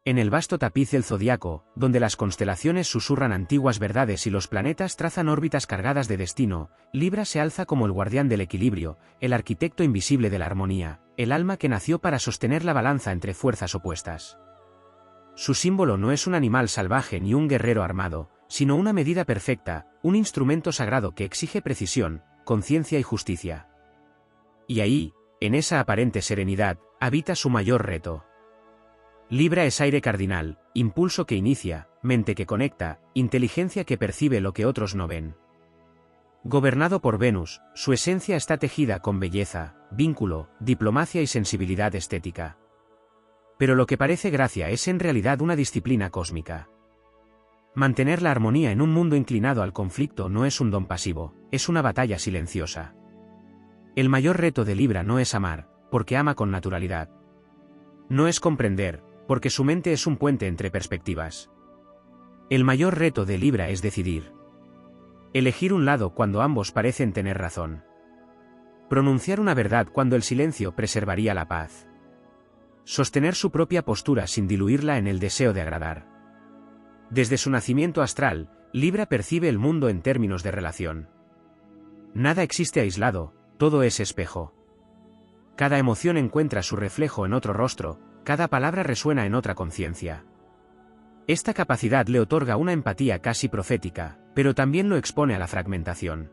En el vasto tapiz del zodiaco, donde las constelaciones susurran antiguas verdades y los planetas trazan órbitas cargadas de destino, Libra se alza como el guardián del equilibrio, el arquitecto invisible de la armonía, el alma que nació para sostener la balanza entre fuerzas opuestas. Su símbolo no es un animal salvaje ni un guerrero armado, sino una medida perfecta, un instrumento sagrado que exige precisión, conciencia y justicia. Y ahí, en esa aparente serenidad, habita su mayor reto. Libra es aire cardinal, impulso que inicia, mente que conecta, inteligencia que percibe lo que otros no ven. Gobernado por Venus, su esencia está tejida con belleza, vínculo, diplomacia y sensibilidad estética. Pero lo que parece gracia es en realidad una disciplina cósmica. Mantener la armonía en un mundo inclinado al conflicto no es un don pasivo, es una batalla silenciosa. El mayor reto de Libra no es amar, porque ama con naturalidad. No es comprender, porque su mente es un puente entre perspectivas. El mayor reto de Libra es decidir. Elegir un lado cuando ambos parecen tener razón. Pronunciar una verdad cuando el silencio preservaría la paz. Sostener su propia postura sin diluirla en el deseo de agradar. Desde su nacimiento astral, Libra percibe el mundo en términos de relación. Nada existe aislado, todo es espejo. Cada emoción encuentra su reflejo en otro rostro, cada palabra resuena en otra conciencia. Esta capacidad le otorga una empatía casi profética, pero también lo expone a la fragmentación.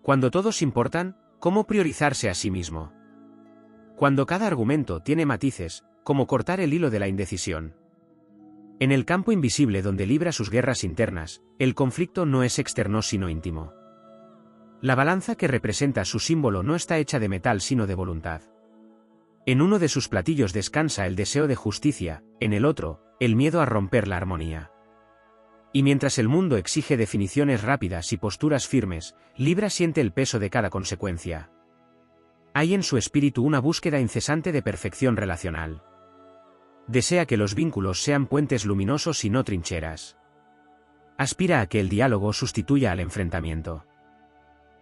Cuando todos importan, ¿cómo priorizarse a sí mismo? Cuando cada argumento tiene matices, ¿cómo cortar el hilo de la indecisión? En el campo invisible donde libra sus guerras internas, el conflicto no es externo sino íntimo. La balanza que representa su símbolo no está hecha de metal sino de voluntad. En uno de sus platillos descansa el deseo de justicia, en el otro, el miedo a romper la armonía. Y mientras el mundo exige definiciones rápidas y posturas firmes, Libra siente el peso de cada consecuencia. Hay en su espíritu una búsqueda incesante de perfección relacional. Desea que los vínculos sean puentes luminosos y no trincheras. Aspira a que el diálogo sustituya al enfrentamiento.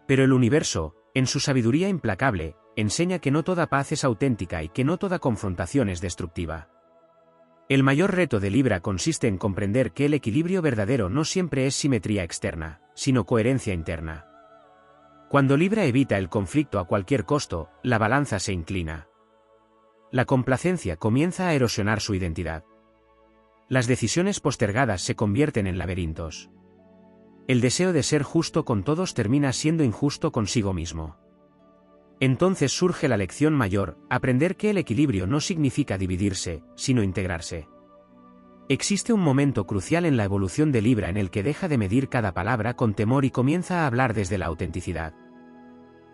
Pero el universo, en su sabiduría implacable, enseña que no toda paz es auténtica y que no toda confrontación es destructiva. El mayor reto de Libra consiste en comprender que el equilibrio verdadero no siempre es simetría externa, sino coherencia interna. Cuando Libra evita el conflicto a cualquier costo, la balanza se inclina. La complacencia comienza a erosionar su identidad. Las decisiones postergadas se convierten en laberintos. El deseo de ser justo con todos termina siendo injusto consigo mismo. Entonces surge la lección mayor, aprender que el equilibrio no significa dividirse, sino integrarse. Existe un momento crucial en la evolución de Libra en el que deja de medir cada palabra con temor y comienza a hablar desde la autenticidad.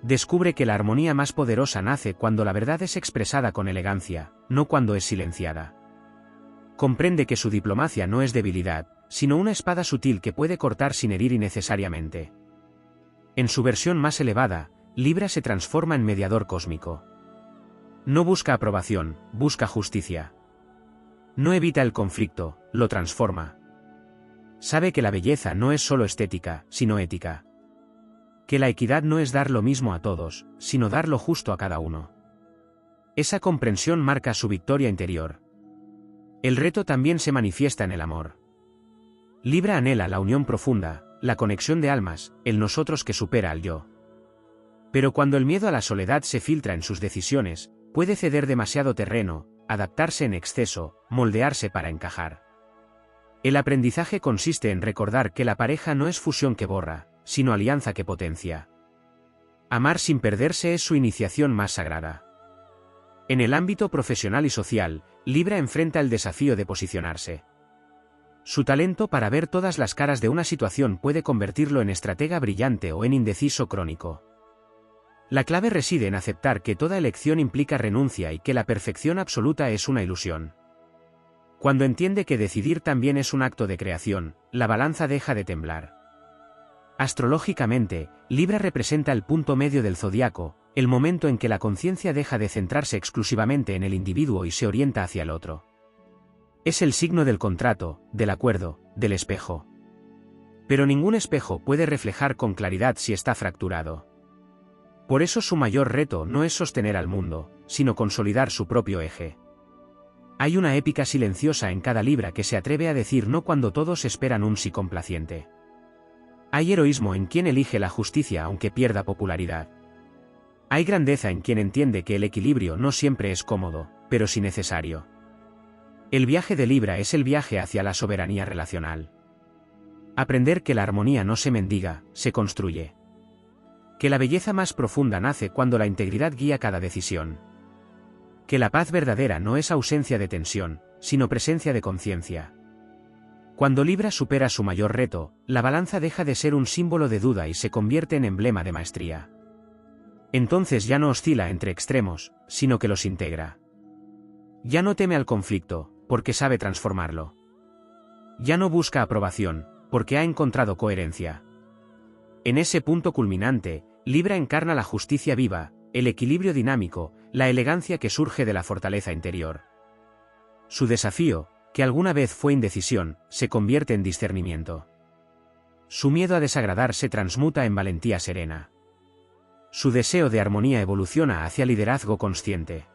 Descubre que la armonía más poderosa nace cuando la verdad es expresada con elegancia, no cuando es silenciada. Comprende que su diplomacia no es debilidad, sino una espada sutil que puede cortar sin herir innecesariamente. En su versión más elevada, Libra se transforma en mediador cósmico. No busca aprobación, busca justicia. No evita el conflicto, lo transforma. Sabe que la belleza no es solo estética, sino ética. Que la equidad no es dar lo mismo a todos, sino dar lo justo a cada uno. Esa comprensión marca su victoria interior. El reto también se manifiesta en el amor. Libra anhela la unión profunda, la conexión de almas, el nosotros que supera al yo. Pero cuando el miedo a la soledad se filtra en sus decisiones, puede ceder demasiado terreno, adaptarse en exceso, moldearse para encajar. El aprendizaje consiste en recordar que la pareja no es fusión que borra, sino alianza que potencia. Amar sin perderse es su iniciación más sagrada. En el ámbito profesional y social, Libra enfrenta el desafío de posicionarse. Su talento para ver todas las caras de una situación puede convertirlo en estratega brillante o en indeciso crónico. La clave reside en aceptar que toda elección implica renuncia y que la perfección absoluta es una ilusión. Cuando entiende que decidir también es un acto de creación, la balanza deja de temblar. Astrológicamente, Libra representa el punto medio del zodiaco, el momento en que la conciencia deja de centrarse exclusivamente en el individuo y se orienta hacia el otro. Es el signo del contrato, del acuerdo, del espejo. Pero ningún espejo puede reflejar con claridad si está fracturado. Por eso su mayor reto no es sostener al mundo, sino consolidar su propio eje. Hay una épica silenciosa en cada Libra que se atreve a decir no cuando todos esperan un sí complaciente. Hay heroísmo en quien elige la justicia aunque pierda popularidad. Hay grandeza en quien entiende que el equilibrio no siempre es cómodo, pero sí necesario. El viaje de Libra es el viaje hacia la soberanía relacional. Aprender que la armonía no se mendiga, se construye. Que la belleza más profunda nace cuando la integridad guía cada decisión. Que la paz verdadera no es ausencia de tensión, sino presencia de conciencia. Cuando Libra supera su mayor reto, la balanza deja de ser un símbolo de duda y se convierte en emblema de maestría. Entonces ya no oscila entre extremos, sino que los integra. Ya no teme al conflicto, porque sabe transformarlo. Ya no busca aprobación, porque ha encontrado coherencia. En ese punto culminante, Libra encarna la justicia viva, el equilibrio dinámico, la elegancia que surge de la fortaleza interior. Su desafío, que alguna vez fue indecisión, se convierte en discernimiento. Su miedo a desagradar se transmuta en valentía serena. Su deseo de armonía evoluciona hacia liderazgo consciente.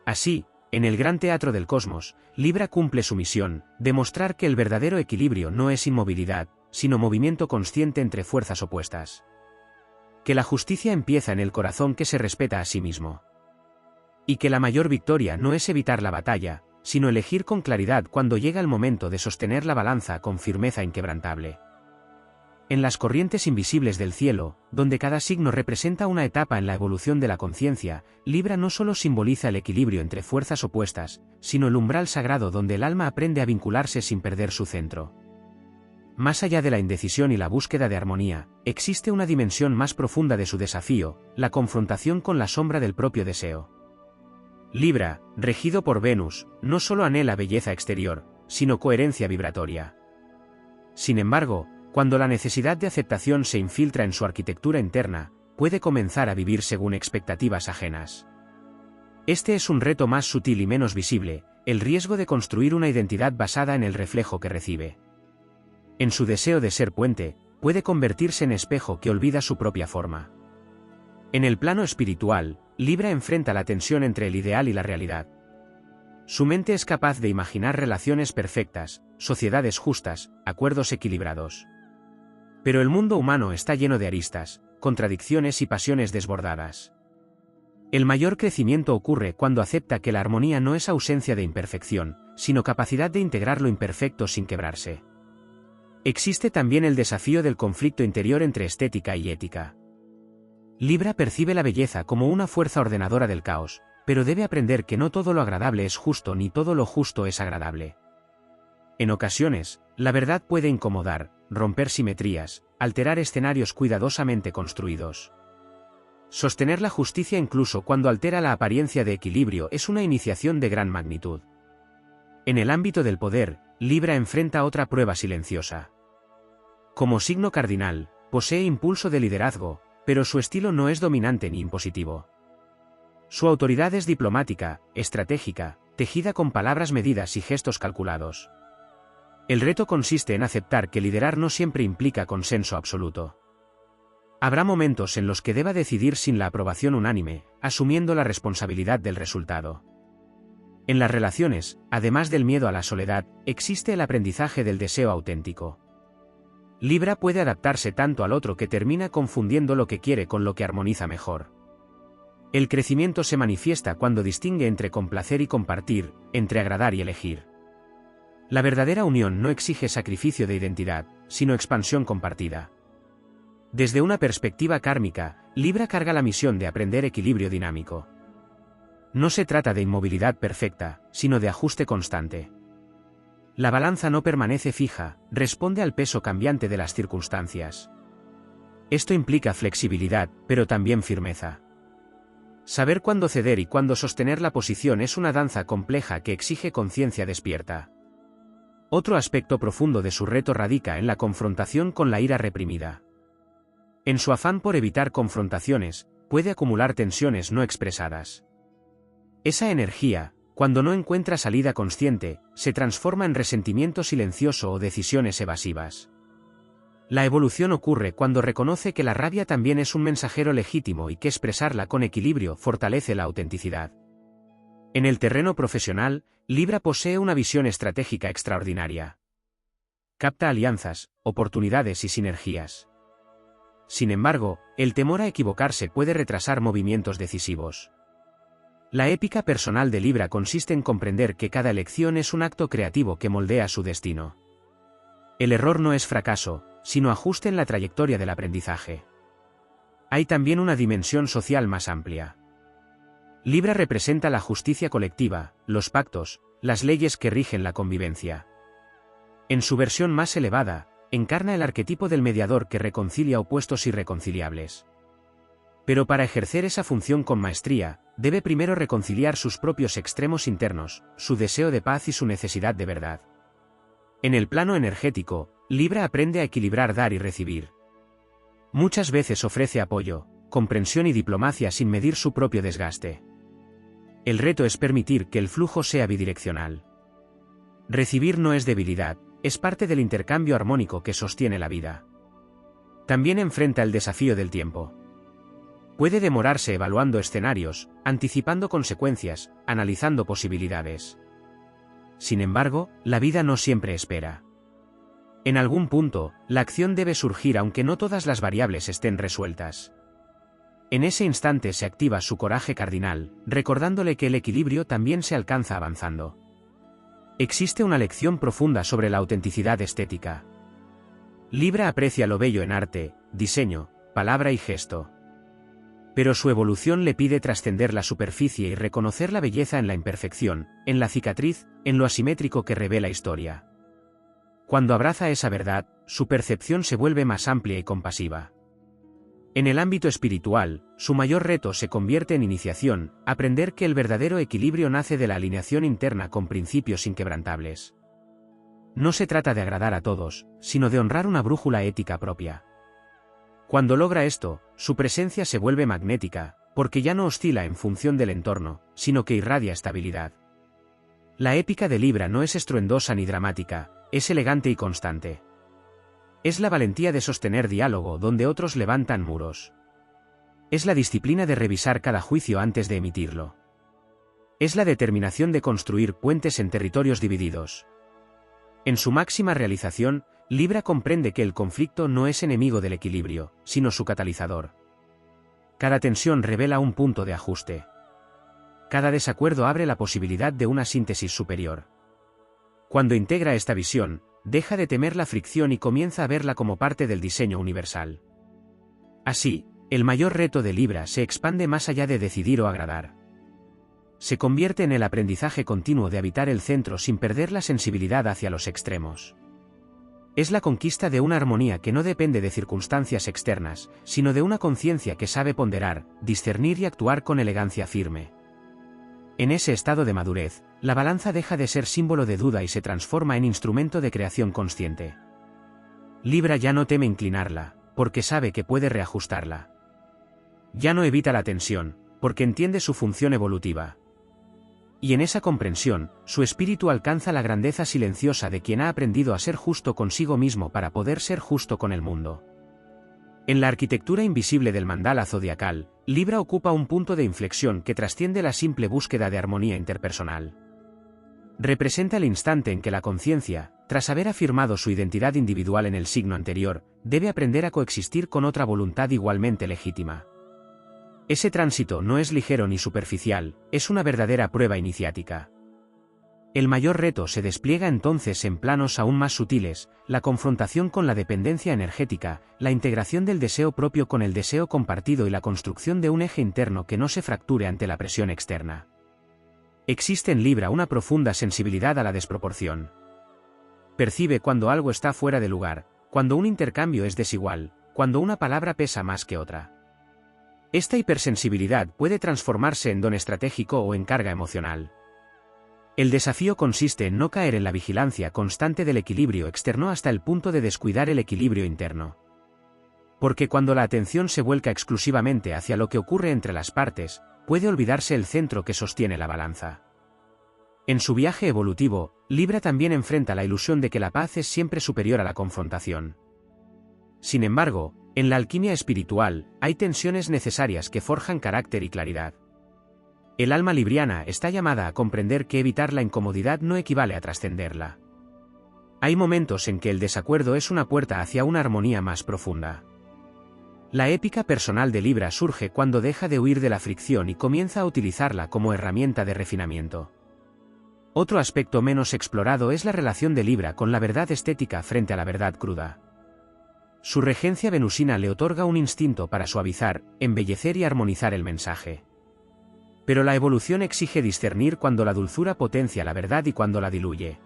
Así, en el gran teatro del cosmos, Libra cumple su misión, demostrar que el verdadero equilibrio no es inmovilidad, sino movimiento consciente entre fuerzas opuestas. Que la justicia empieza en el corazón que se respeta a sí mismo. Y que la mayor victoria no es evitar la batalla, sino elegir con claridad cuando llega el momento de sostener la balanza con firmeza inquebrantable. En las corrientes invisibles del cielo, donde cada signo representa una etapa en la evolución de la conciencia, Libra no solo simboliza el equilibrio entre fuerzas opuestas, sino el umbral sagrado donde el alma aprende a vincularse sin perder su centro. Más allá de la indecisión y la búsqueda de armonía, existe una dimensión más profunda de su desafío, la confrontación con la sombra del propio deseo. Libra, regido por Venus, no solo anhela belleza exterior, sino coherencia vibratoria. Sin embargo, cuando la necesidad de aceptación se infiltra en su arquitectura interna, puede comenzar a vivir según expectativas ajenas. Este es un reto más sutil y menos visible, el riesgo de construir una identidad basada en el reflejo que recibe. En su deseo de ser puente, puede convertirse en espejo que olvida su propia forma. En el plano espiritual, Libra enfrenta la tensión entre el ideal y la realidad. Su mente es capaz de imaginar relaciones perfectas, sociedades justas, acuerdos equilibrados. Pero el mundo humano está lleno de aristas, contradicciones y pasiones desbordadas. El mayor crecimiento ocurre cuando acepta que la armonía no es ausencia de imperfección, sino capacidad de integrar lo imperfecto sin quebrarse. Existe también el desafío del conflicto interior entre estética y ética. Libra percibe la belleza como una fuerza ordenadora del caos, pero debe aprender que no todo lo agradable es justo ni todo lo justo es agradable. En ocasiones, la verdad puede incomodar, romper simetrías, alterar escenarios cuidadosamente construidos. Sostener la justicia incluso cuando altera la apariencia de equilibrio es una iniciación de gran magnitud. En el ámbito del poder, Libra enfrenta otra prueba silenciosa. Como signo cardinal, posee impulso de liderazgo, pero su estilo no es dominante ni impositivo. Su autoridad es diplomática, estratégica, tejida con palabras medidas y gestos calculados. El reto consiste en aceptar que liderar no siempre implica consenso absoluto. Habrá momentos en los que deba decidir sin la aprobación unánime, asumiendo la responsabilidad del resultado. En las relaciones, además del miedo a la soledad, existe el aprendizaje del deseo auténtico. Libra puede adaptarse tanto al otro que termina confundiendo lo que quiere con lo que armoniza mejor. El crecimiento se manifiesta cuando distingue entre complacer y compartir, entre agradar y elegir. La verdadera unión no exige sacrificio de identidad, sino expansión compartida. Desde una perspectiva kármica, Libra carga la misión de aprender equilibrio dinámico. No se trata de inmovilidad perfecta, sino de ajuste constante. La balanza no permanece fija, responde al peso cambiante de las circunstancias. Esto implica flexibilidad, pero también firmeza. Saber cuándo ceder y cuándo sostener la posición es una danza compleja que exige conciencia despierta. Otro aspecto profundo de su reto radica en la confrontación con la ira reprimida. En su afán por evitar confrontaciones, puede acumular tensiones no expresadas. Esa energía, cuando no encuentra salida consciente, se transforma en resentimiento silencioso o decisiones evasivas. La evolución ocurre cuando reconoce que la rabia también es un mensajero legítimo y que expresarla con equilibrio fortalece la autenticidad. En el terreno profesional, Libra posee una visión estratégica extraordinaria. Capta alianzas, oportunidades y sinergias. Sin embargo, el temor a equivocarse puede retrasar movimientos decisivos. La épica personal de Libra consiste en comprender que cada elección es un acto creativo que moldea su destino. El error no es fracaso, sino ajuste en la trayectoria del aprendizaje. Hay también una dimensión social más amplia. Libra representa la justicia colectiva, los pactos, las leyes que rigen la convivencia. En su versión más elevada, encarna el arquetipo del mediador que reconcilia opuestos irreconciliables. Pero para ejercer esa función con maestría, debe primero reconciliar sus propios extremos internos, su deseo de paz y su necesidad de verdad. En el plano energético, Libra aprende a equilibrar dar y recibir. Muchas veces ofrece apoyo, comprensión y diplomacia sin medir su propio desgaste. El reto es permitir que el flujo sea bidireccional. Recibir no es debilidad, es parte del intercambio armónico que sostiene la vida. También enfrenta el desafío del tiempo. Puede demorarse evaluando escenarios, anticipando consecuencias, analizando posibilidades. Sin embargo, la vida no siempre espera. En algún punto, la acción debe surgir aunque no todas las variables estén resueltas. En ese instante se activa su coraje cardinal, recordándole que el equilibrio también se alcanza avanzando. Existe una lección profunda sobre la autenticidad estética. Libra aprecia lo bello en arte, diseño, palabra y gesto. Pero su evolución le pide trascender la superficie y reconocer la belleza en la imperfección, en la cicatriz, en lo asimétrico que revela historia. Cuando abraza esa verdad, su percepción se vuelve más amplia y compasiva. En el ámbito espiritual, su mayor reto se convierte en iniciación, aprender que el verdadero equilibrio nace de la alineación interna con principios inquebrantables. No se trata de agradar a todos, sino de honrar una brújula ética propia. Cuando logra esto, su presencia se vuelve magnética, porque ya no oscila en función del entorno, sino que irradia estabilidad. La épica de Libra no es estruendosa ni dramática, es elegante y constante. Es la valentía de sostener diálogo donde otros levantan muros. Es la disciplina de revisar cada juicio antes de emitirlo. Es la determinación de construir puentes en territorios divididos. En su máxima realización, Libra comprende que el conflicto no es enemigo del equilibrio, sino su catalizador. Cada tensión revela un punto de ajuste. Cada desacuerdo abre la posibilidad de una síntesis superior. Cuando integra esta visión, deja de temer la fricción y comienza a verla como parte del diseño universal. Así, el mayor reto de Libra se expande más allá de decidir o agradar. Se convierte en el aprendizaje continuo de habitar el centro sin perder la sensibilidad hacia los extremos. Es la conquista de una armonía que no depende de circunstancias externas, sino de una conciencia que sabe ponderar, discernir y actuar con elegancia firme. En ese estado de madurez, la balanza deja de ser símbolo de duda y se transforma en instrumento de creación consciente. Libra ya no teme inclinarla, porque sabe que puede reajustarla. Ya no evita la tensión, porque entiende su función evolutiva. Y en esa comprensión, su espíritu alcanza la grandeza silenciosa de quien ha aprendido a ser justo consigo mismo para poder ser justo con el mundo. En la arquitectura invisible del mandala zodiacal, Libra ocupa un punto de inflexión que trasciende la simple búsqueda de armonía interpersonal. Representa el instante en que la conciencia, tras haber afirmado su identidad individual en el signo anterior, debe aprender a coexistir con otra voluntad igualmente legítima. Ese tránsito no es ligero ni superficial, es una verdadera prueba iniciática. El mayor reto se despliega entonces en planos aún más sutiles, la confrontación con la dependencia energética, la integración del deseo propio con el deseo compartido y la construcción de un eje interno que no se fracture ante la presión externa. Existe en Libra una profunda sensibilidad a la desproporción. Percibe cuando algo está fuera de lugar, cuando un intercambio es desigual, cuando una palabra pesa más que otra. Esta hipersensibilidad puede transformarse en don estratégico o en carga emocional. El desafío consiste en no caer en la vigilancia constante del equilibrio externo hasta el punto de descuidar el equilibrio interno. Porque cuando la atención se vuelca exclusivamente hacia lo que ocurre entre las partes, puede olvidarse el centro que sostiene la balanza. En su viaje evolutivo, Libra también enfrenta la ilusión de que la paz es siempre superior a la confrontación. Sin embargo, en la alquimia espiritual, hay tensiones necesarias que forjan carácter y claridad. El alma libriana está llamada a comprender que evitar la incomodidad no equivale a trascenderla. Hay momentos en que el desacuerdo es una puerta hacia una armonía más profunda. La épica personal de Libra surge cuando deja de huir de la fricción y comienza a utilizarla como herramienta de refinamiento. Otro aspecto menos explorado es la relación de Libra con la verdad estética frente a la verdad cruda. Su regencia venusina le otorga un instinto para suavizar, embellecer y armonizar el mensaje. Pero la evolución exige discernir cuando la dulzura potencia la verdad y cuando la diluye.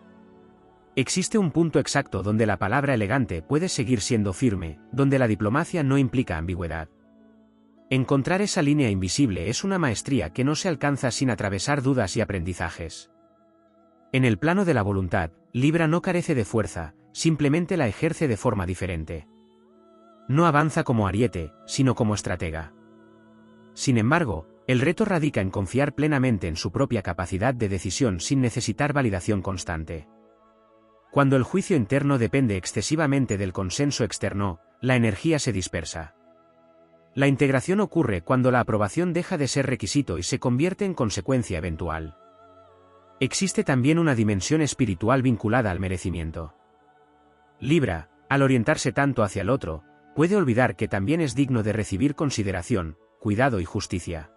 Existe un punto exacto donde la palabra elegante puede seguir siendo firme, donde la diplomacia no implica ambigüedad. Encontrar esa línea invisible es una maestría que no se alcanza sin atravesar dudas y aprendizajes. En el plano de la voluntad, Libra no carece de fuerza, simplemente la ejerce de forma diferente. No avanza como ariete, sino como estratega. Sin embargo, el reto radica en confiar plenamente en su propia capacidad de decisión sin necesitar validación constante. Cuando el juicio interno depende excesivamente del consenso externo, la energía se dispersa. La integración ocurre cuando la aprobación deja de ser requisito y se convierte en consecuencia eventual. Existe también una dimensión espiritual vinculada al merecimiento. Libra, al orientarse tanto hacia el otro, puede olvidar que también es digno de recibir consideración, cuidado y justicia.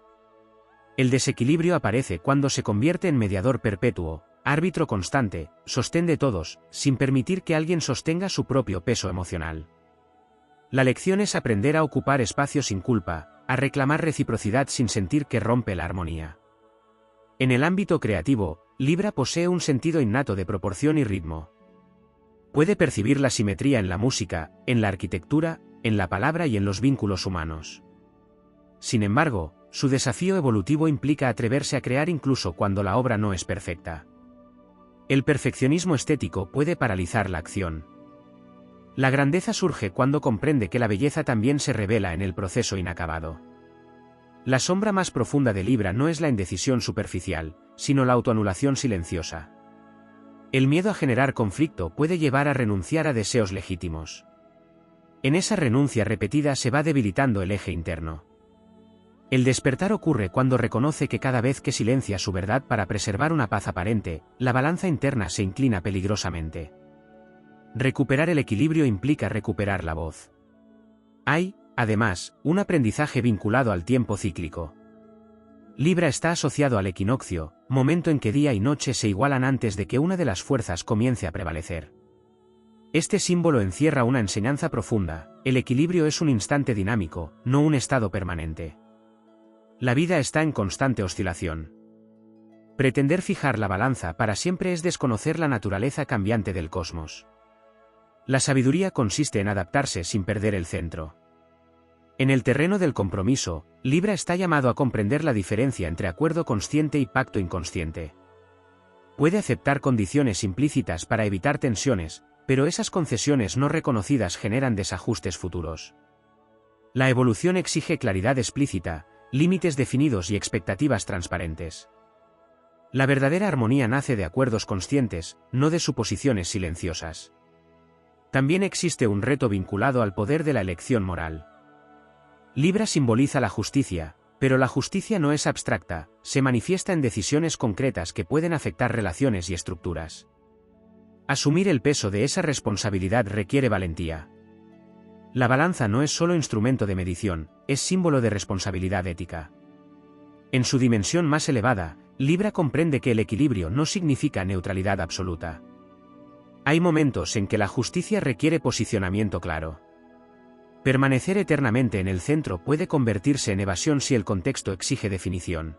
El desequilibrio aparece cuando se convierte en mediador perpetuo, árbitro constante, sostén de todos, sin permitir que alguien sostenga su propio peso emocional. La lección es aprender a ocupar espacio sin culpa, a reclamar reciprocidad sin sentir que rompe la armonía. En el ámbito creativo, Libra posee un sentido innato de proporción y ritmo. Puede percibir la simetría en la música, en la arquitectura, en la palabra y en los vínculos humanos. Sin embargo, su desafío evolutivo implica atreverse a crear incluso cuando la obra no es perfecta. El perfeccionismo estético puede paralizar la acción. La grandeza surge cuando comprende que la belleza también se revela en el proceso inacabado. La sombra más profunda de Libra no es la indecisión superficial, sino la autoanulación silenciosa. El miedo a generar conflicto puede llevar a renunciar a deseos legítimos. En esa renuncia repetida se va debilitando el eje interno. El despertar ocurre cuando reconoce que cada vez que silencia su verdad para preservar una paz aparente, la balanza interna se inclina peligrosamente. Recuperar el equilibrio implica recuperar la voz. Hay, además, un aprendizaje vinculado al tiempo cíclico. Libra está asociado al equinoccio, momento en que día y noche se igualan antes de que una de las fuerzas comience a prevalecer. Este símbolo encierra una enseñanza profunda: el equilibrio es un instante dinámico, no un estado permanente. La vida está en constante oscilación. Pretender fijar la balanza para siempre es desconocer la naturaleza cambiante del cosmos. La sabiduría consiste en adaptarse sin perder el centro. En el terreno del compromiso, Libra está llamado a comprender la diferencia entre acuerdo consciente y pacto inconsciente. Puede aceptar condiciones implícitas para evitar tensiones, pero esas concesiones no reconocidas generan desajustes futuros. La evolución exige claridad explícita, límites definidos y expectativas transparentes. La verdadera armonía nace de acuerdos conscientes, no de suposiciones silenciosas. También existe un reto vinculado al poder de la elección moral. Libra simboliza la justicia, pero la justicia no es abstracta, se manifiesta en decisiones concretas que pueden afectar relaciones y estructuras. Asumir el peso de esa responsabilidad requiere valentía. La balanza no es solo instrumento de medición, es símbolo de responsabilidad ética. En su dimensión más elevada, Libra comprende que el equilibrio no significa neutralidad absoluta. Hay momentos en que la justicia requiere posicionamiento claro. Permanecer eternamente en el centro puede convertirse en evasión si el contexto exige definición.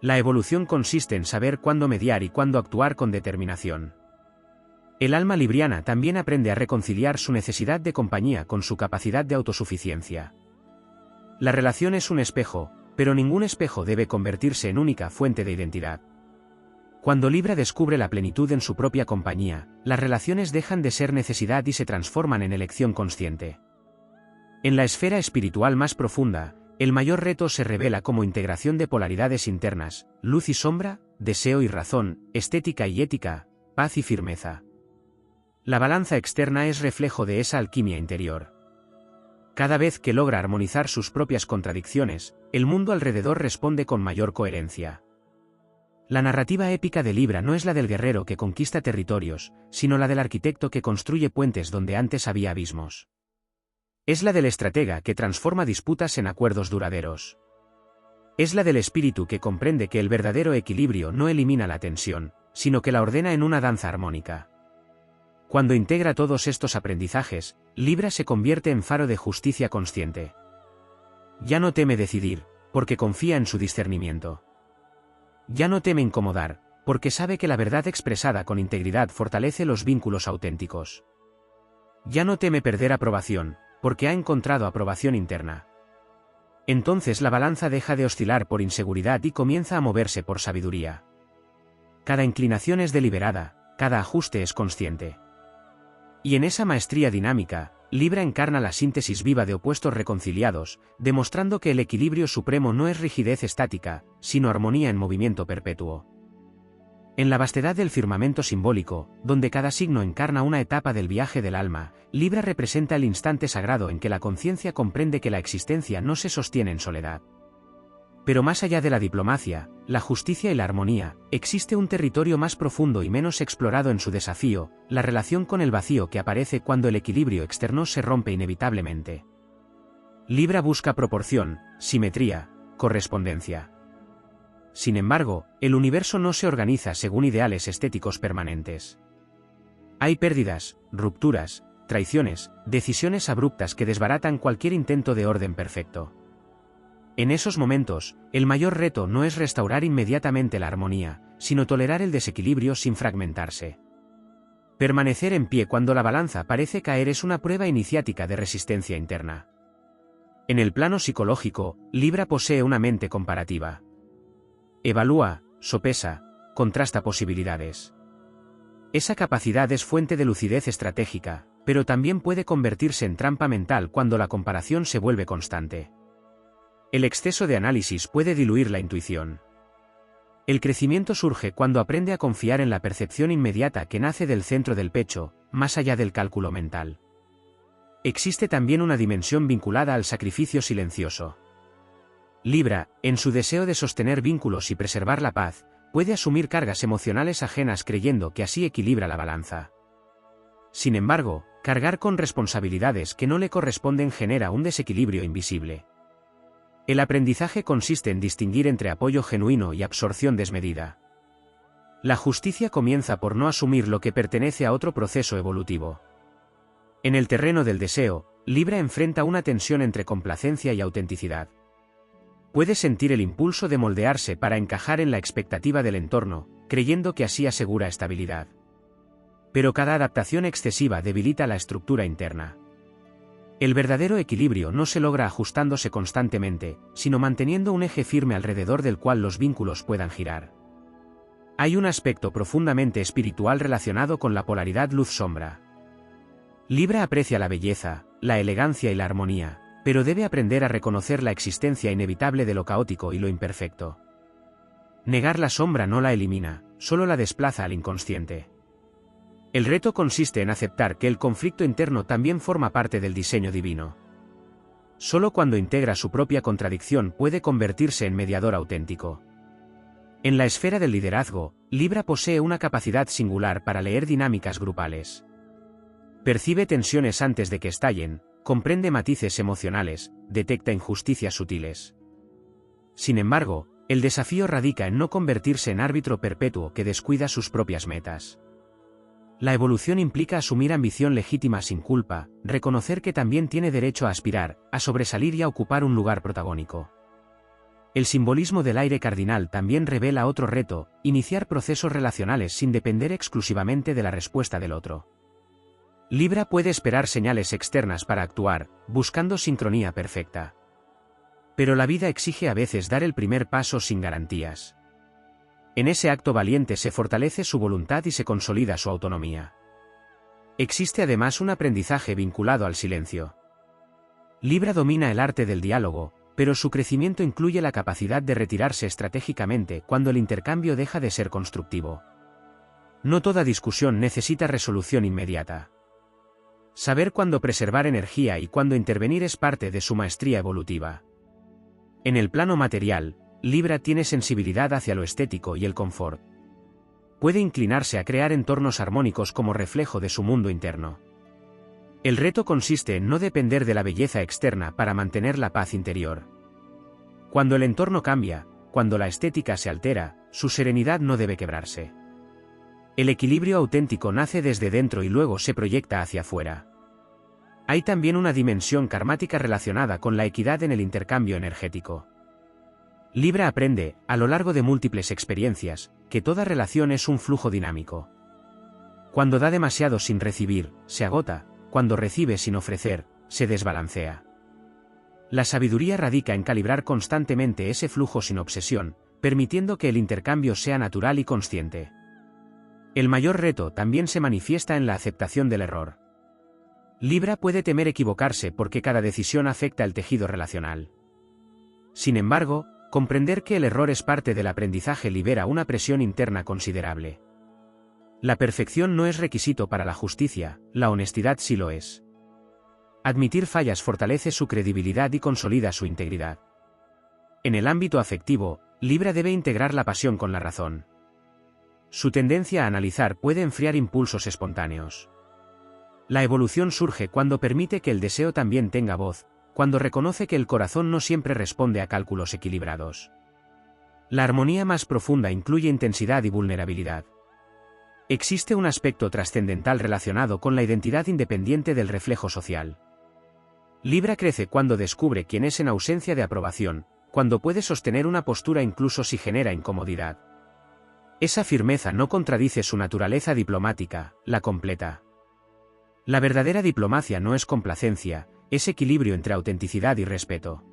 La evolución consiste en saber cuándo mediar y cuándo actuar con determinación. El alma libriana también aprende a reconciliar su necesidad de compañía con su capacidad de autosuficiencia. La relación es un espejo, pero ningún espejo debe convertirse en única fuente de identidad. Cuando Libra descubre la plenitud en su propia compañía, las relaciones dejan de ser necesidad y se transforman en elección consciente. En la esfera espiritual más profunda, el mayor reto se revela como integración de polaridades internas, luz y sombra, deseo y razón, estética y ética, paz y firmeza. La balanza externa es reflejo de esa alquimia interior. Cada vez que logra armonizar sus propias contradicciones, el mundo alrededor responde con mayor coherencia. La narrativa épica de Libra no es la del guerrero que conquista territorios, sino la del arquitecto que construye puentes donde antes había abismos. Es la del estratega que transforma disputas en acuerdos duraderos. Es la del espíritu que comprende que el verdadero equilibrio no elimina la tensión, sino que la ordena en una danza armónica. Cuando integra todos estos aprendizajes, Libra se convierte en faro de justicia consciente. Ya no teme decidir, porque confía en su discernimiento. Ya no teme incomodar, porque sabe que la verdad expresada con integridad fortalece los vínculos auténticos. Ya no teme perder aprobación, porque ha encontrado aprobación interna. Entonces la balanza deja de oscilar por inseguridad y comienza a moverse por sabiduría. Cada inclinación es deliberada, cada ajuste es consciente. Y en esa maestría dinámica, Libra encarna la síntesis viva de opuestos reconciliados, demostrando que el equilibrio supremo no es rigidez estática, sino armonía en movimiento perpetuo. En la vastedad del firmamento simbólico, donde cada signo encarna una etapa del viaje del alma, Libra representa el instante sagrado en que la conciencia comprende que la existencia no se sostiene en soledad. Pero más allá de la diplomacia, la justicia y la armonía, existe un territorio más profundo y menos explorado en su desafío, la relación con el vacío que aparece cuando el equilibrio externo se rompe inevitablemente. Libra busca proporción, simetría, correspondencia. Sin embargo, el universo no se organiza según ideales estéticos permanentes. Hay pérdidas, rupturas, traiciones, decisiones abruptas que desbaratan cualquier intento de orden perfecto. En esos momentos, el mayor reto no es restaurar inmediatamente la armonía, sino tolerar el desequilibrio sin fragmentarse. Permanecer en pie cuando la balanza parece caer es una prueba iniciática de resistencia interna. En el plano psicológico, Libra posee una mente comparativa. Evalúa, sopesa, contrasta posibilidades. Esa capacidad es fuente de lucidez estratégica, pero también puede convertirse en trampa mental cuando la comparación se vuelve constante. El exceso de análisis puede diluir la intuición. El crecimiento surge cuando aprende a confiar en la percepción inmediata que nace del centro del pecho, más allá del cálculo mental. Existe también una dimensión vinculada al sacrificio silencioso. Libra, en su deseo de sostener vínculos y preservar la paz, puede asumir cargas emocionales ajenas creyendo que así equilibra la balanza. Sin embargo, cargar con responsabilidades que no le corresponden genera un desequilibrio invisible. El aprendizaje consiste en distinguir entre apoyo genuino y absorción desmedida. La justicia comienza por no asumir lo que pertenece a otro proceso evolutivo. En el terreno del deseo, Libra enfrenta una tensión entre complacencia y autenticidad. Puede sentir el impulso de moldearse para encajar en la expectativa del entorno, creyendo que así asegura estabilidad. Pero cada adaptación excesiva debilita la estructura interna. El verdadero equilibrio no se logra ajustándose constantemente, sino manteniendo un eje firme alrededor del cual los vínculos puedan girar. Hay un aspecto profundamente espiritual relacionado con la polaridad luz-sombra. Libra aprecia la belleza, la elegancia y la armonía, pero debe aprender a reconocer la existencia inevitable de lo caótico y lo imperfecto. Negar la sombra no la elimina, solo la desplaza al inconsciente. El reto consiste en aceptar que el conflicto interno también forma parte del diseño divino. Solo cuando integra su propia contradicción puede convertirse en mediador auténtico. En la esfera del liderazgo, Libra posee una capacidad singular para leer dinámicas grupales. Percibe tensiones antes de que estallen, comprende matices emocionales, detecta injusticias sutiles. Sin embargo, el desafío radica en no convertirse en árbitro perpetuo que descuida sus propias metas. La evolución implica asumir ambición legítima sin culpa, reconocer que también tiene derecho a aspirar, a sobresalir y a ocupar un lugar protagónico. El simbolismo del aire cardinal también revela otro reto, iniciar procesos relacionales sin depender exclusivamente de la respuesta del otro. Libra puede esperar señales externas para actuar, buscando sincronía perfecta. Pero la vida exige a veces dar el primer paso sin garantías. En ese acto valiente se fortalece su voluntad y se consolida su autonomía. Existe además un aprendizaje vinculado al silencio. Libra domina el arte del diálogo, pero su crecimiento incluye la capacidad de retirarse estratégicamente cuando el intercambio deja de ser constructivo. No toda discusión necesita resolución inmediata. Saber cuándo preservar energía y cuándo intervenir es parte de su maestría evolutiva. En el plano material, Libra tiene sensibilidad hacia lo estético y el confort. Puede inclinarse a crear entornos armónicos como reflejo de su mundo interno. El reto consiste en no depender de la belleza externa para mantener la paz interior. Cuando el entorno cambia, cuando la estética se altera, su serenidad no debe quebrarse. El equilibrio auténtico nace desde dentro y luego se proyecta hacia afuera. Hay también una dimensión karmática relacionada con la equidad en el intercambio energético. Libra aprende, a lo largo de múltiples experiencias, que toda relación es un flujo dinámico. Cuando da demasiado sin recibir, se agota; cuando recibe sin ofrecer, se desbalancea. La sabiduría radica en calibrar constantemente ese flujo sin obsesión, permitiendo que el intercambio sea natural y consciente. El mayor reto también se manifiesta en la aceptación del error. Libra puede temer equivocarse porque cada decisión afecta el tejido relacional. Sin embargo, comprender que el error es parte del aprendizaje libera una presión interna considerable. La perfección no es requisito para la justicia, la honestidad sí lo es. Admitir fallas fortalece su credibilidad y consolida su integridad. En el ámbito afectivo, Libra debe integrar la pasión con la razón. Su tendencia a analizar puede enfriar impulsos espontáneos. La evolución surge cuando permite que el deseo también tenga voz, cuando reconoce que el corazón no siempre responde a cálculos equilibrados. La armonía más profunda incluye intensidad y vulnerabilidad. Existe un aspecto trascendental relacionado con la identidad independiente del reflejo social. Libra crece cuando descubre quién es en ausencia de aprobación, cuando puede sostener una postura incluso si genera incomodidad. Esa firmeza no contradice su naturaleza diplomática, la completa. La verdadera diplomacia no es complacencia, es equilibrio entre autenticidad y respeto.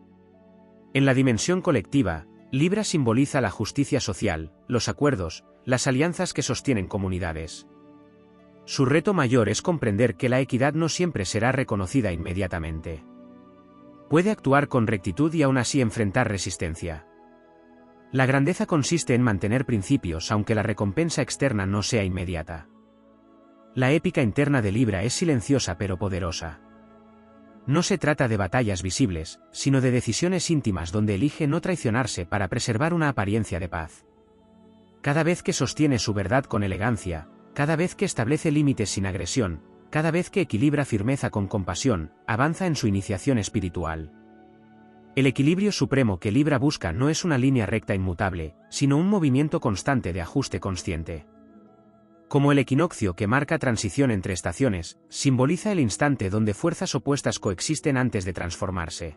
En la dimensión colectiva, Libra simboliza la justicia social, los acuerdos, las alianzas que sostienen comunidades. Su reto mayor es comprender que la equidad no siempre será reconocida inmediatamente. Puede actuar con rectitud y aún así enfrentar resistencia. La grandeza consiste en mantener principios aunque la recompensa externa no sea inmediata. La épica interna de Libra es silenciosa pero poderosa. No se trata de batallas visibles, sino de decisiones íntimas donde elige no traicionarse para preservar una apariencia de paz. Cada vez que sostiene su verdad con elegancia, cada vez que establece límites sin agresión, cada vez que equilibra firmeza con compasión, avanza en su iniciación espiritual. El equilibrio supremo que Libra busca no es una línea recta inmutable, sino un movimiento constante de ajuste consciente. Como el equinoccio que marca transición entre estaciones, simboliza el instante donde fuerzas opuestas coexisten antes de transformarse.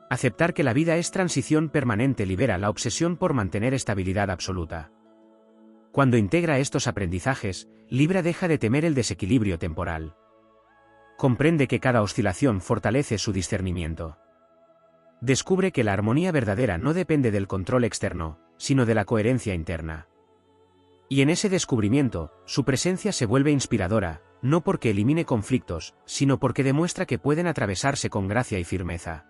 Aceptar que la vida es transición permanente libera la obsesión por mantener estabilidad absoluta. Cuando integra estos aprendizajes, Libra deja de temer el desequilibrio temporal. Comprende que cada oscilación fortalece su discernimiento. Descubre que la armonía verdadera no depende del control externo, sino de la coherencia interna. Y en ese descubrimiento, su presencia se vuelve inspiradora, no porque elimine conflictos, sino porque demuestra que pueden atravesarse con gracia y firmeza.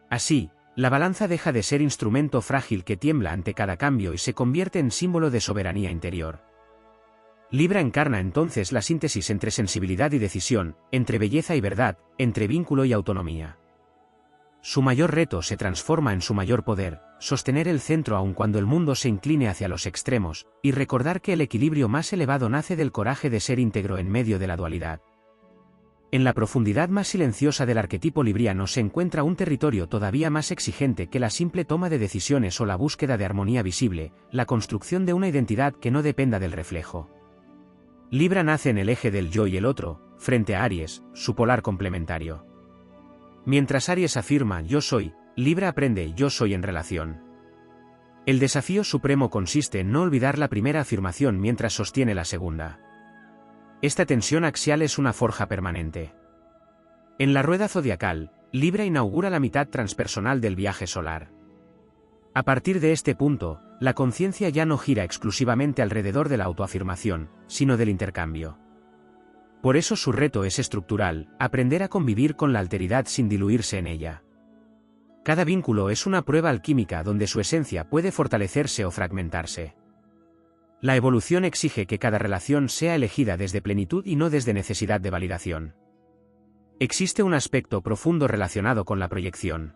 Así, la balanza deja de ser instrumento frágil que tiembla ante cada cambio y se convierte en símbolo de soberanía interior. Libra encarna entonces la síntesis entre sensibilidad y decisión, entre belleza y verdad, entre vínculo y autonomía. Su mayor reto se transforma en su mayor poder, sostener el centro aun cuando el mundo se incline hacia los extremos, y recordar que el equilibrio más elevado nace del coraje de ser íntegro en medio de la dualidad. En la profundidad más silenciosa del arquetipo libriano se encuentra un territorio todavía más exigente que la simple toma de decisiones o la búsqueda de armonía visible, la construcción de una identidad que no dependa del reflejo. Libra nace en el eje del yo y el otro, frente a Aries, su polar complementario. Mientras Aries afirma yo soy, Libra aprende yo soy en relación. El desafío supremo consiste en no olvidar la primera afirmación mientras sostiene la segunda. Esta tensión axial es una forja permanente. En la rueda zodiacal, Libra inaugura la mitad transpersonal del viaje solar. A partir de este punto, la conciencia ya no gira exclusivamente alrededor de la autoafirmación, sino del intercambio. Por eso su reto es estructural, aprender a convivir con la alteridad sin diluirse en ella. Cada vínculo es una prueba alquímica donde su esencia puede fortalecerse o fragmentarse. La evolución exige que cada relación sea elegida desde plenitud y no desde necesidad de validación. Existe un aspecto profundo relacionado con la proyección.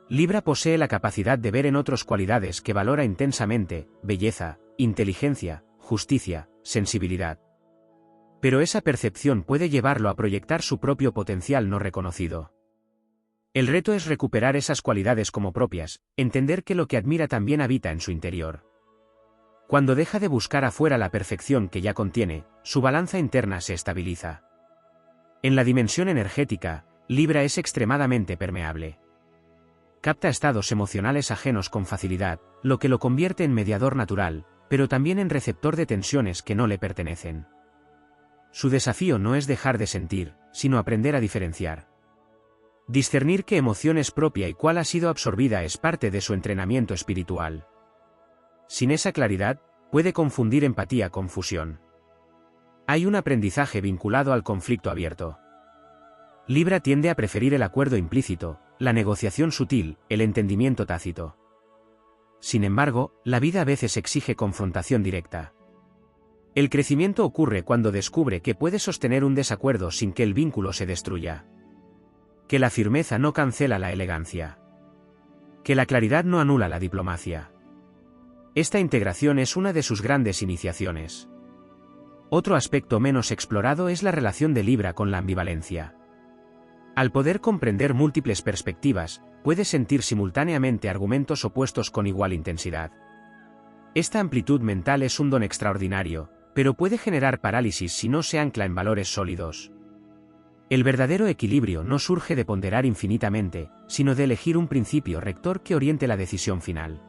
Libra posee la capacidad de ver en otros cualidades que valora intensamente: belleza, inteligencia, justicia, sensibilidad. Pero esa percepción puede llevarlo a proyectar su propio potencial no reconocido. El reto es recuperar esas cualidades como propias, entender que lo que admira también habita en su interior. Cuando deja de buscar afuera la perfección que ya contiene, su balanza interna se estabiliza. En la dimensión energética, Libra es extremadamente permeable. Capta estados emocionales ajenos con facilidad, lo que lo convierte en mediador natural, pero también en receptor de tensiones que no le pertenecen. Su desafío no es dejar de sentir, sino aprender a diferenciar. Discernir qué emoción es propia y cuál ha sido absorbida es parte de su entrenamiento espiritual. Sin esa claridad, puede confundir empatía con fusión. Hay un aprendizaje vinculado al conflicto abierto. Libra tiende a preferir el acuerdo implícito, la negociación sutil, el entendimiento tácito. Sin embargo, la vida a veces exige confrontación directa. El crecimiento ocurre cuando descubre que puede sostener un desacuerdo sin que el vínculo se destruya. Que la firmeza no cancela la elegancia. Que la claridad no anula la diplomacia. Esta integración es una de sus grandes iniciaciones. Otro aspecto menos explorado es la relación de Libra con la ambivalencia. Al poder comprender múltiples perspectivas, puede sentir simultáneamente argumentos opuestos con igual intensidad. Esta amplitud mental es un don extraordinario, pero puede generar parálisis si no se ancla en valores sólidos. El verdadero equilibrio no surge de ponderar infinitamente, sino de elegir un principio rector que oriente la decisión final.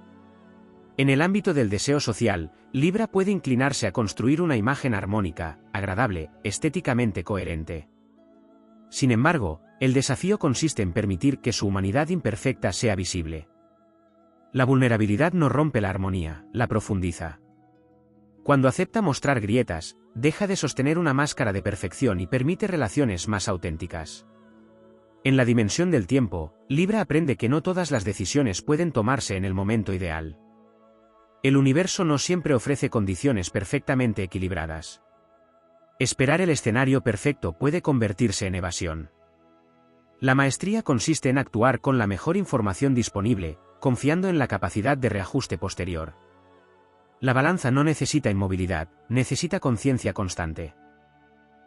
En el ámbito del deseo social, Libra puede inclinarse a construir una imagen armónica, agradable, estéticamente coherente. Sin embargo, el desafío consiste en permitir que su humanidad imperfecta sea visible. La vulnerabilidad no rompe la armonía, la profundiza. Cuando acepta mostrar grietas, deja de sostener una máscara de perfección y permite relaciones más auténticas. En la dimensión del tiempo, Libra aprende que no todas las decisiones pueden tomarse en el momento ideal. El universo no siempre ofrece condiciones perfectamente equilibradas. Esperar el escenario perfecto puede convertirse en evasión. La maestría consiste en actuar con la mejor información disponible, confiando en la capacidad de reajuste posterior. La balanza no necesita inmovilidad, necesita conciencia constante.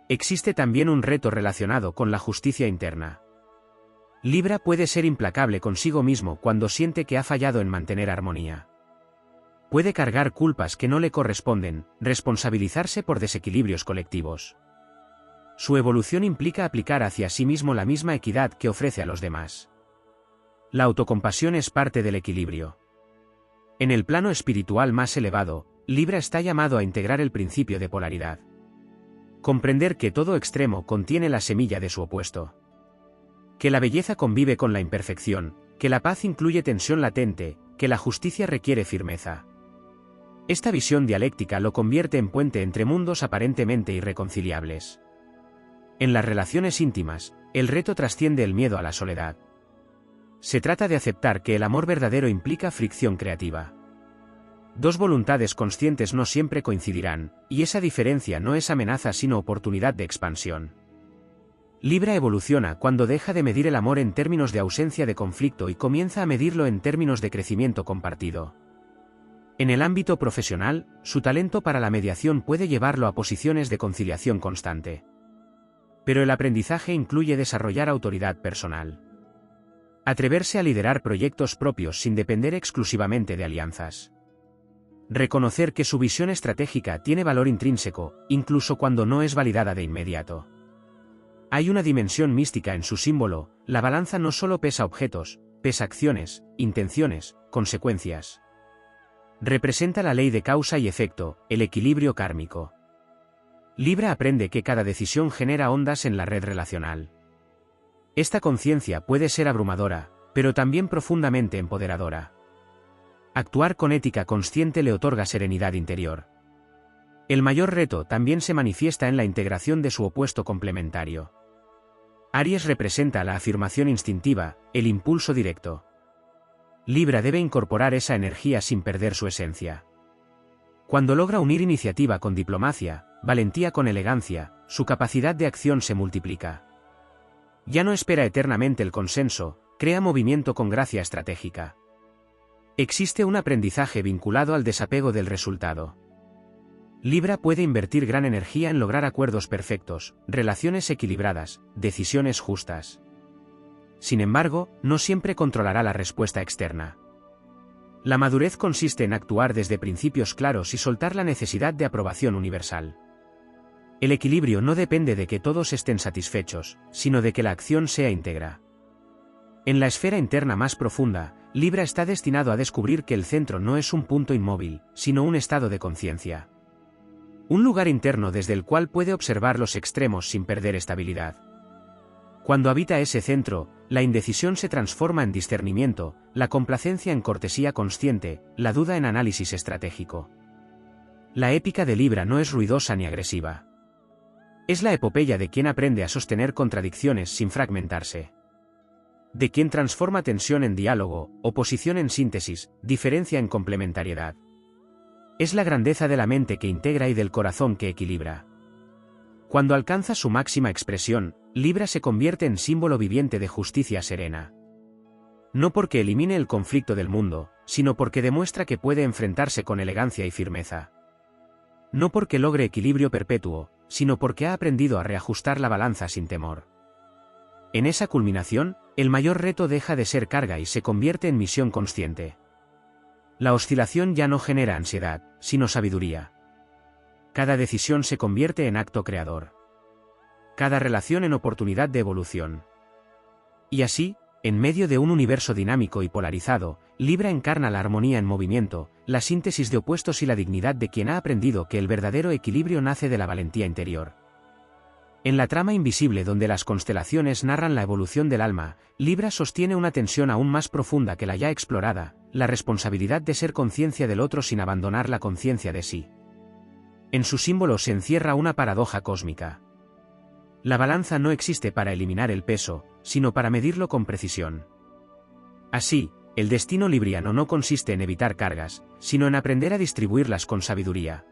Existe también un reto relacionado con la justicia interna. Libra puede ser implacable consigo mismo cuando siente que ha fallado en mantener armonía. Puede cargar culpas que no le corresponden, responsabilizarse por desequilibrios colectivos. Su evolución implica aplicar hacia sí mismo la misma equidad que ofrece a los demás. La autocompasión es parte del equilibrio. En el plano espiritual más elevado, Libra está llamado a integrar el principio de polaridad. Comprender que todo extremo contiene la semilla de su opuesto. Que la belleza convive con la imperfección, que la paz incluye tensión latente, que la justicia requiere firmeza. Esta visión dialéctica lo convierte en puente entre mundos aparentemente irreconciliables. En las relaciones íntimas, el reto trasciende el miedo a la soledad. Se trata de aceptar que el amor verdadero implica fricción creativa. Dos voluntades conscientes no siempre coincidirán, y esa diferencia no es amenaza sino oportunidad de expansión. Libra evoluciona cuando deja de medir el amor en términos de ausencia de conflicto y comienza a medirlo en términos de crecimiento compartido. En el ámbito profesional, su talento para la mediación puede llevarlo a posiciones de conciliación constante. Pero el aprendizaje incluye desarrollar autoridad personal. Atreverse a liderar proyectos propios sin depender exclusivamente de alianzas. Reconocer que su visión estratégica tiene valor intrínseco, incluso cuando no es validada de inmediato. Hay una dimensión mística en su símbolo: la balanza no solo pesa objetos, pesa acciones, intenciones, consecuencias. Representa la ley de causa y efecto, el equilibrio kármico. Libra aprende que cada decisión genera ondas en la red relacional. Esta conciencia puede ser abrumadora, pero también profundamente empoderadora. Actuar con ética consciente le otorga serenidad interior. El mayor reto también se manifiesta en la integración de su opuesto complementario. Aries representa la afirmación instintiva, el impulso directo. Libra debe incorporar esa energía sin perder su esencia. Cuando logra unir iniciativa con diplomacia, valentía con elegancia, su capacidad de acción se multiplica. Ya no espera eternamente el consenso, crea movimiento con gracia estratégica. Existe un aprendizaje vinculado al desapego del resultado. Libra puede invertir gran energía en lograr acuerdos perfectos, relaciones equilibradas, decisiones justas. Sin embargo, no siempre controlará la respuesta externa. La madurez consiste en actuar desde principios claros y soltar la necesidad de aprobación universal. El equilibrio no depende de que todos estén satisfechos, sino de que la acción sea íntegra. En la esfera interna más profunda, Libra está destinado a descubrir que el centro no es un punto inmóvil, sino un estado de conciencia. Un lugar interno desde el cual puede observar los extremos sin perder estabilidad. Cuando habita ese centro, la indecisión se transforma en discernimiento, la complacencia en cortesía consciente, la duda en análisis estratégico. La épica de Libra no es ruidosa ni agresiva. Es la epopeya de quien aprende a sostener contradicciones sin fragmentarse. De quien transforma tensión en diálogo, oposición en síntesis, diferencia en complementariedad. Es la grandeza de la mente que integra y del corazón que equilibra. Cuando alcanza su máxima expresión, Libra se convierte en símbolo viviente de justicia serena. No porque elimine el conflicto del mundo, sino porque demuestra que puede enfrentarse con elegancia y firmeza. No porque logre equilibrio perpetuo, sino porque ha aprendido a reajustar la balanza sin temor. En esa culminación, el mayor reto deja de ser carga y se convierte en misión consciente. La oscilación ya no genera ansiedad, sino sabiduría. Cada decisión se convierte en acto creador. Cada relación en oportunidad de evolución. Y así, en medio de un universo dinámico y polarizado, Libra encarna la armonía en movimiento, la síntesis de opuestos y la dignidad de quien ha aprendido que el verdadero equilibrio nace de la valentía interior. En la trama invisible donde las constelaciones narran la evolución del alma, Libra sostiene una tensión aún más profunda que la ya explorada, la responsabilidad de ser conciencia del otro sin abandonar la conciencia de sí. En su símbolo se encierra una paradoja cósmica. La balanza no existe para eliminar el peso, sino para medirlo con precisión. Así, el destino libriano no consiste en evitar cargas, sino en aprender a distribuirlas con sabiduría.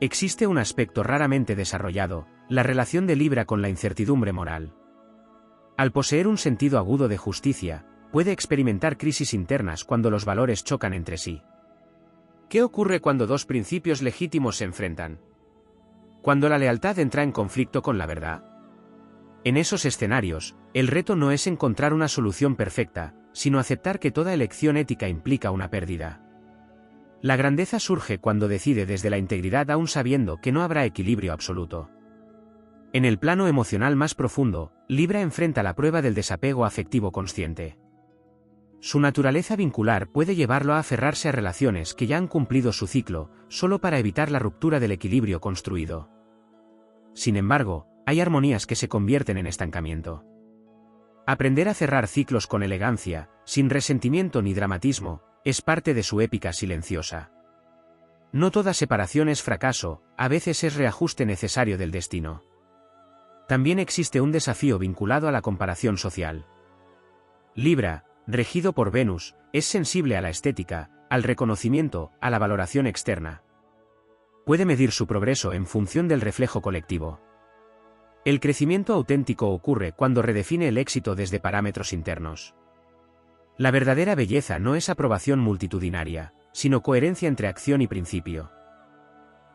Existe un aspecto raramente desarrollado, la relación de Libra con la incertidumbre moral. Al poseer un sentido agudo de justicia, puede experimentar crisis internas cuando los valores chocan entre sí. ¿Qué ocurre cuando dos principios legítimos se enfrentan? Cuando la lealtad entra en conflicto con la verdad. En esos escenarios, el reto no es encontrar una solución perfecta, sino aceptar que toda elección ética implica una pérdida. La grandeza surge cuando decide desde la integridad aún sabiendo que no habrá equilibrio absoluto. En el plano emocional más profundo, Libra enfrenta la prueba del desapego afectivo consciente. Su naturaleza vincular puede llevarlo a aferrarse a relaciones que ya han cumplido su ciclo, solo para evitar la ruptura del equilibrio construido. Sin embargo, hay armonías que se convierten en estancamiento. Aprender a cerrar ciclos con elegancia, sin resentimiento ni dramatismo, es parte de su épica silenciosa. No toda separación es fracaso, a veces es reajuste necesario del destino. También existe un desafío vinculado a la comparación social. Libra, regido por Venus, es sensible a la estética, al reconocimiento, a la valoración externa. Puede medir su progreso en función del reflejo colectivo. El crecimiento auténtico ocurre cuando redefine el éxito desde parámetros internos. La verdadera belleza no es aprobación multitudinaria, sino coherencia entre acción y principio.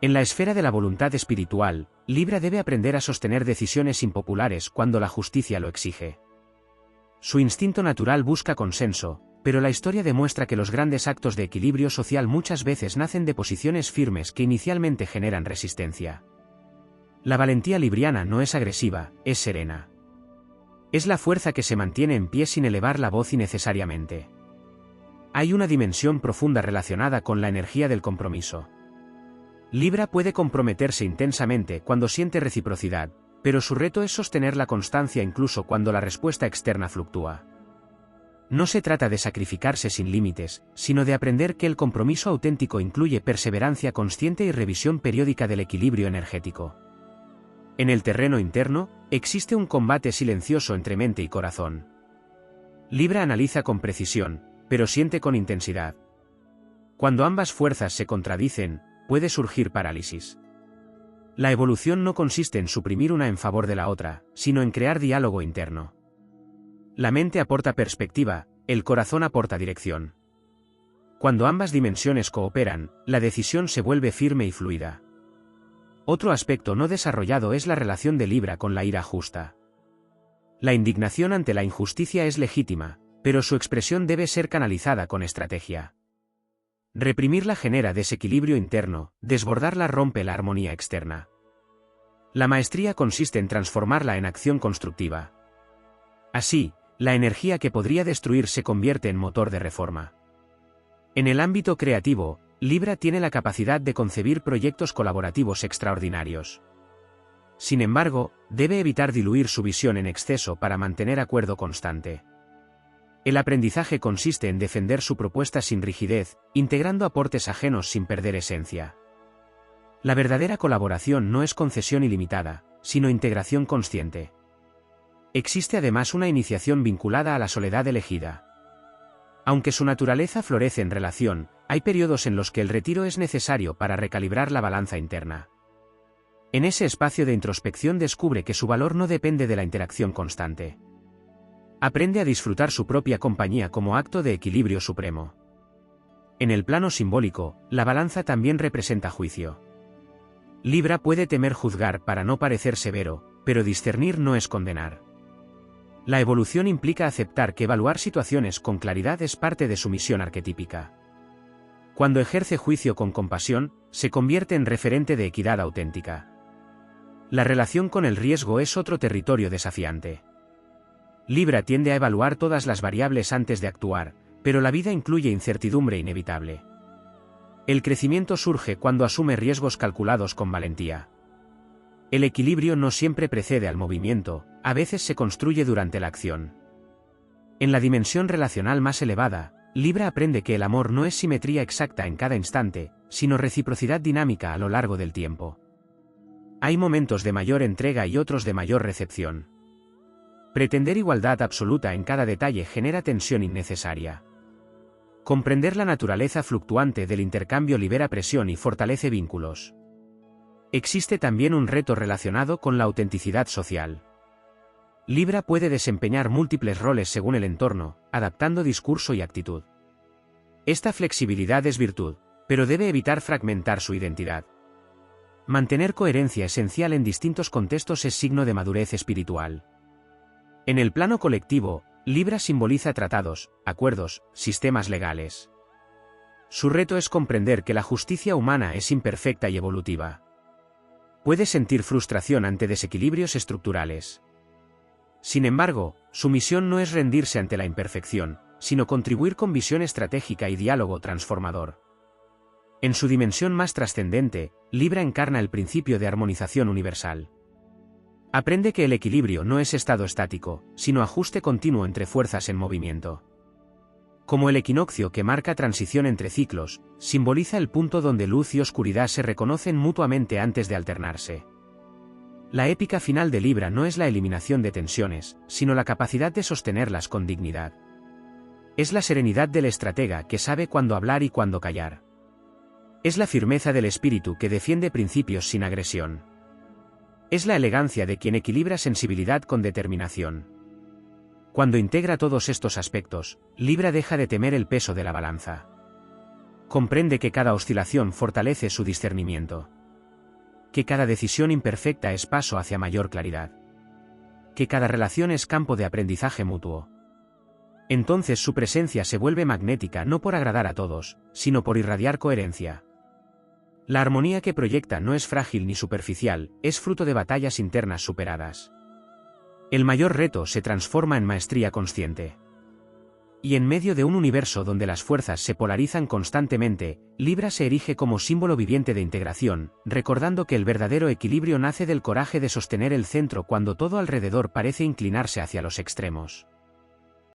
En la esfera de la voluntad espiritual, Libra debe aprender a sostener decisiones impopulares cuando la justicia lo exige. Su instinto natural busca consenso, pero la historia demuestra que los grandes actos de equilibrio social muchas veces nacen de posiciones firmes que inicialmente generan resistencia. La valentía libriana no es agresiva, es serena. Es la fuerza que se mantiene en pie sin elevar la voz innecesariamente. Hay una dimensión profunda relacionada con la energía del compromiso. Libra puede comprometerse intensamente cuando siente reciprocidad, pero su reto es sostener la constancia incluso cuando la respuesta externa fluctúa. No se trata de sacrificarse sin límites, sino de aprender que el compromiso auténtico incluye perseverancia consciente y revisión periódica del equilibrio energético. En el terreno interno, existe un combate silencioso entre mente y corazón. Libra analiza con precisión, pero siente con intensidad. Cuando ambas fuerzas se contradicen, puede surgir parálisis. La evolución no consiste en suprimir una en favor de la otra, sino en crear diálogo interno. La mente aporta perspectiva, el corazón aporta dirección. Cuando ambas dimensiones cooperan, la decisión se vuelve firme y fluida. Otro aspecto no desarrollado es la relación de Libra con la ira justa. La indignación ante la injusticia es legítima, pero su expresión debe ser canalizada con estrategia. Reprimirla genera desequilibrio interno, desbordarla rompe la armonía externa. La maestría consiste en transformarla en acción constructiva. Así, la energía que podría destruir se convierte en motor de reforma. En el ámbito creativo, Libra tiene la capacidad de concebir proyectos colaborativos extraordinarios. Sin embargo, debe evitar diluir su visión en exceso para mantener acuerdo constante. El aprendizaje consiste en defender su propuesta sin rigidez, integrando aportes ajenos sin perder esencia. La verdadera colaboración no es concesión ilimitada, sino integración consciente. Existe además una iniciación vinculada a la soledad elegida. Aunque su naturaleza florece en relación, hay periodos en los que el retiro es necesario para recalibrar la balanza interna. En ese espacio de introspección descubre que su valor no depende de la interacción constante. Aprende a disfrutar su propia compañía como acto de equilibrio supremo. En el plano simbólico, la balanza también representa juicio. Libra puede temer juzgar para no parecer severo, pero discernir no es condenar. La evolución implica aceptar que evaluar situaciones con claridad es parte de su misión arquetípica. Cuando ejerce juicio con compasión, se convierte en referente de equidad auténtica. La relación con el riesgo es otro territorio desafiante. Libra tiende a evaluar todas las variables antes de actuar, pero la vida incluye incertidumbre inevitable. El crecimiento surge cuando asume riesgos calculados con valentía. El equilibrio no siempre precede al movimiento, a veces se construye durante la acción. En la dimensión relacional más elevada, Libra aprende que el amor no es simetría exacta en cada instante, sino reciprocidad dinámica a lo largo del tiempo. Hay momentos de mayor entrega y otros de mayor recepción. Pretender igualdad absoluta en cada detalle genera tensión innecesaria. Comprender la naturaleza fluctuante del intercambio libera presión y fortalece vínculos. Existe también un reto relacionado con la autenticidad social. Libra puede desempeñar múltiples roles según el entorno, adaptando discurso y actitud. Esta flexibilidad es virtud, pero debe evitar fragmentar su identidad. Mantener coherencia esencial en distintos contextos es signo de madurez espiritual. En el plano colectivo, Libra simboliza tratados, acuerdos, sistemas legales. Su reto es comprender que la justicia humana es imperfecta y evolutiva. Puede sentir frustración ante desequilibrios estructurales. Sin embargo, su misión no es rendirse ante la imperfección, sino contribuir con visión estratégica y diálogo transformador. En su dimensión más trascendente, Libra encarna el principio de armonización universal. Aprende que el equilibrio no es estado estático, sino ajuste continuo entre fuerzas en movimiento. Como el equinoccio que marca transición entre ciclos, simboliza el punto donde luz y oscuridad se reconocen mutuamente antes de alternarse. La épica final de Libra no es la eliminación de tensiones, sino la capacidad de sostenerlas con dignidad. Es la serenidad del estratega que sabe cuándo hablar y cuándo callar. Es la firmeza del espíritu que defiende principios sin agresión. Es la elegancia de quien equilibra sensibilidad con determinación. Cuando integra todos estos aspectos, Libra deja de temer el peso de la balanza. Comprende que cada oscilación fortalece su discernimiento. Que cada decisión imperfecta es paso hacia mayor claridad. Que cada relación es campo de aprendizaje mutuo. Entonces su presencia se vuelve magnética no por agradar a todos, sino por irradiar coherencia. La armonía que proyecta no es frágil ni superficial, es fruto de batallas internas superadas. El mayor reto se transforma en maestría consciente. Y en medio de un universo donde las fuerzas se polarizan constantemente, Libra se erige como símbolo viviente de integración, recordando que el verdadero equilibrio nace del coraje de sostener el centro cuando todo alrededor parece inclinarse hacia los extremos.